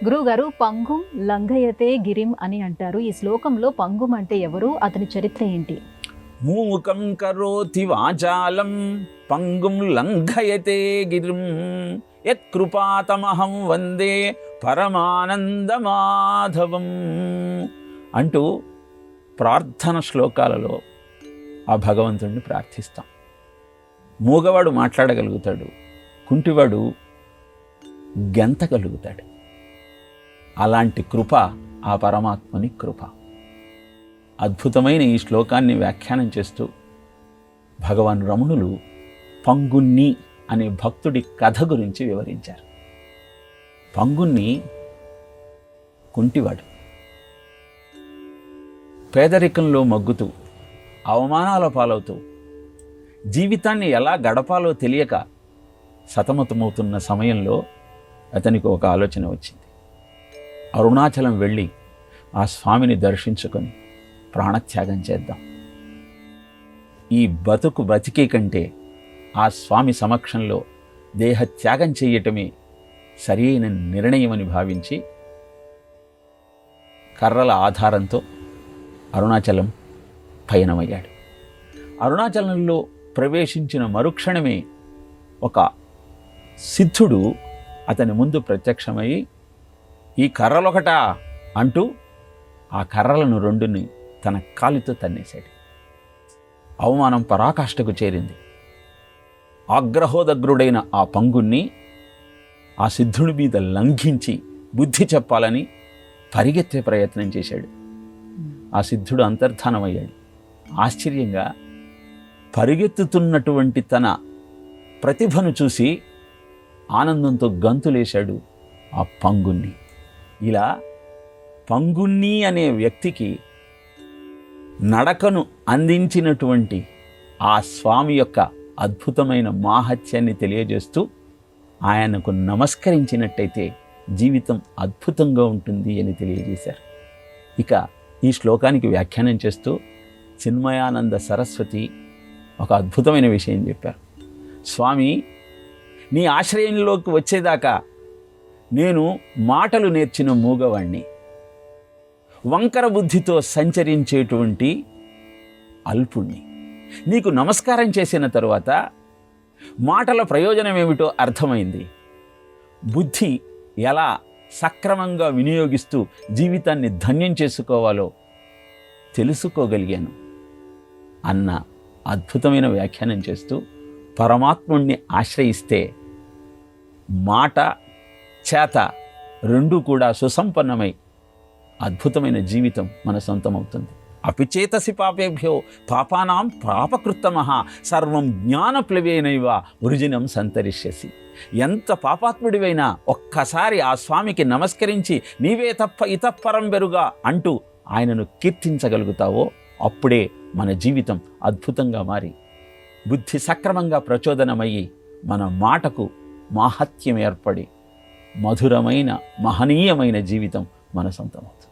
గురువుగారు పంగుం లంఘయతే గిరిం అని అంటారు. ఈ శ్లోకంలో పంగుం అంటే ఎవరు, అతని చరిత్ర ఏంటి? మూకం కరోతి వాచాలం పంగుం లంఘయతే గిరిం యత్కృపాతమహం వందే పరమానందమాధవం అంటూ ప్రార్థన శ్లోకాలలో ఆ భగవంతుడిని ప్రార్థిస్తాం. మూగవాడు మాట్లాడగలుగుతాడు, కుంటివాడు గెంతగలుగుతాడు. అలాంటి కృప ఆ పరమాత్మని కృప. అద్భుతమైన ఈ శ్లోకాన్ని వ్యాఖ్యానం చేస్తూ భగవాన్ రమణులు పంగున్ని అనే భక్తుడి కథ గురించి వివరించారు. పంగున్ని కుంటివాడు, పేదరికంలో మగ్గుతూ అవమానాల పాలవుతూ జీవితాన్ని ఎలా గడపాలో తెలియక సతమతమవుతున్న సమయంలో అతనికి ఒక ఆలోచన వచ్చింది. అరుణాచలం వెళ్ళి ఆ స్వామిని దర్శించుకొని ప్రాణత్యాగం చేద్దాం. ఈ బతికే కంటే ఆ స్వామి సమక్షంలో దేహత్యాగం చేయటమే సరైన నిర్ణయమని భావించి కర్రల ఆధారంతో అరుణాచలం పయనమయ్యాడు. అరుణాచలంలో ప్రవేశించిన మరుక్షణమే ఒక సిద్ధుడు అతని ముందు ప్రత్యక్షమై, ఈ కర్రలొకటా అంటూ ఆ కర్రలను రెండుని తన కాలితో తన్నేశాడు. అవమానం పరాకాష్ఠకు చేరింది. ఆగ్రహోదగ్రుడైన ఆ పంగుణ్ణి ఆ సిద్ధుడి మీద లంఘించి బుద్ధి చెప్పాలని పరిగెత్తే ప్రయత్నం చేశాడు. ఆ సిద్ధుడు అంతర్ధానమయ్యాడు. ఆశ్చర్యంగా పరిగెత్తుతున్నటువంటి తన ప్రతిభను చూసి ఆనందంతో గంతులేశాడు ఆ పంగుణ్ణి. ఇలా పంగుణ్ణి అనే వ్యక్తికి నడకను అందించినటువంటి ఆ స్వామి యొక్క అద్భుతమైన మాహత్యాన్ని తెలియజేస్తూ ఆయనకు నమస్కరించినట్టయితే జీవితం అద్భుతంగా ఉంటుంది అని తెలియజేశారు. ఇక ఈ శ్లోకానికి వ్యాఖ్యానం చేస్తూ చిన్మయానంద సరస్వతి ఒక అద్భుతమైన విషయం చెప్పారు. స్వామి, నీ ఆశ్రయంలోకి వచ్చేదాకా నేను మాటలు నేర్చిన మూగవాణ్ణి, వంకర బుద్ధితో సంచరించేటువంటి అల్పుణ్ణి. నీకు నమస్కారం చేసిన తరువాత మాటల ప్రయోజనం ఏమిటో అర్థమైంది. బుద్ధి ఎలా సక్రమంగా వినియోగిస్తూ జీవితాన్ని ధన్యం చేసుకోవాలో తెలుసుకోగలిగాను అన్న అద్భుతమైన వ్యాఖ్యానం చేస్తూ పరమాత్ముణ్ణి ఆశ్రయిస్తే మాట చేత రెండూ కూడా సుసంపన్నమై అద్భుతమైన జీవితం మన సొంతమవుతుంది. అపిచేతసి పాపేభ్యో పాపానాం పాపకృత్తమః సర్వం జ్ఞానప్లవేనైవ వృజినం సంతరిష్యసి. ఎంత పాపాత్ముడివైనా ఒక్కసారి ఆ స్వామికి నమస్కరించి నీవే తప్ప ఇతఃపరం వెరుగా అంటూ ఆయనను కీర్తించగలుగుతావో అప్పుడే మన జీవితం అద్భుతంగా మారి బుద్ధి సక్రమంగా ప్రచోదనమయ్యి మన మాటకు మాహత్యం ఏర్పడి మధురమైన మహనీయమైన జీవితం మన సొంతమవుతుంది.